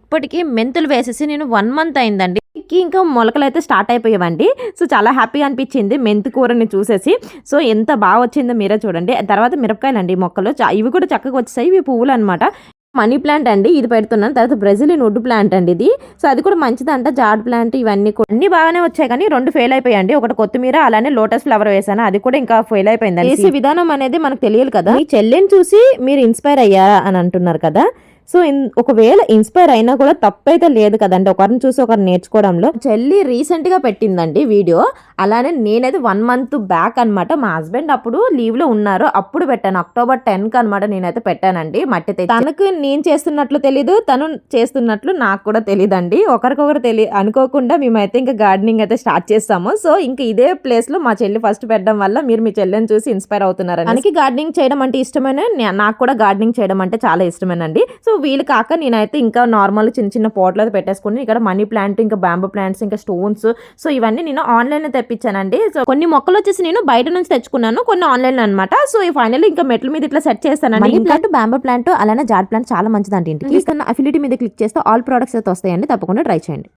ఇప్పటికి మెంతులు వేసేసి నేను 1 మంత్ అయిందండి. ఇంకా మొలకలైతే స్టార్ట్ అయిపోయావండి. సో, చాలా హ్యాపీగా అనిపించింది మెంతి కూరని చూసేసి. సో, ఎంత బాగా వచ్చిందో మీరే చూడండి. తర్వాత మిరపకాయలండి మొక్కలు ఇవి కూడా చక్కగా వచ్చేసాయి. ఇవి పువ్వులనమాట. మనీ ప్లాంట్ అండి ఇది పెడుతున్నాను. తర్వాత బ్రెజిలియన్ వుడ్ ప్లాంట్ అండి ఇది. సో, అది కూడా మంచిదంట. జాడ్ ప్లాంట్ ఇవన్నీ కూడా అన్ని బాగానే వచ్చాయి కానీ 2 ఫెయిల్ అయిపోయాయండి. ఒకటి కొత్తిమీర అలానే లోటస్ ఫ్లవర్ వేసాను. అది కూడా ఇంకా ఫెయిల్ అయిపోయిందండి. వేసే విధానం అనేది మనకు తెలియదు కదా. మీ చెల్లిని చూసి మీరు ఇన్స్పైర్ అయ్యారా అని అంటున్నారు కదా. సో, ఒకవేళ ఇన్స్పైర్ అయినా కూడా తప్పైతే లేదు కదండి. ఒకరిని చూసి ఒకరు నేర్చుకోవడంలో. చెల్లి రీసెంట్గా పెట్టిందండి వీడియో. అలానే నేనైతే 1 మంత్ బ్యాక్ అనమాట. మా హస్బెండ్ అప్పుడు లీవ్లో ఉన్నారు. అప్పుడు పెట్టాను. అక్టోబర్ 10కి అనమాట నేనైతే పెట్టానండి మట్టి తెచ్చి. తనకు నేను చేస్తున్నట్లు తెలీదు, తను చేస్తున్నట్లు నాకు కూడా తెలియదండి. ఒకరికొకరు అనుకోకుండా మేమైతే ఇంకా గార్డెనింగ్ అయితే స్టార్ట్ చేస్తాము. సో, ఇంకా ఇదే ప్లేస్లో మా చెల్లి ఫస్ట్ పెట్టడం వల్ల మీరు మీ చెల్లిని చూసి ఇన్స్పైర్ అవుతున్నారని. మనకి గార్డెనింగ్ చేయడం అంటే ఇష్టమైన, నాకు కూడా గార్డెనింగ్ చేయడం అంటే చాలా ఇష్టమేనండి. సో, వీలు కాక నేనైతే ఇంకా నార్మల్ చిన్న చిన్న పోట్లు అయితే పెట్టేసుకుని ఇక్కడ మనీ ప్లాంట్, ఇంకా బ్యాంబూ ప్లాంట్స్, ఇంకా స్టోన్స్, సో ఇవన్నీ నేను ఆన్లైన్లో తెప్పించానండి. సో, కొన్ని మొక్కలు వచ్చేసి నేను బయట నుంచి తెచ్చుకున్నాను, కొన్ని ఆన్లైన్లో అనమాట. సో, ఈ ఫైనల్ ఇంకా మెట్ల మీద ఇట్లా సెట్ చేస్తానండి. మనీ ప్లాంట్, బ్యాంబూ ప్లాంట్ అలానే జాడ్ ప్లాంట్ చాలా మంచిదండి. ఇంటికి అఫిలిటీ మీద క్లిక్ చేస్తే ఆల్ ప్రొడక్ట్స్ అయితే వస్తాయండి. తప్పకుండా ట్రై చేయండి.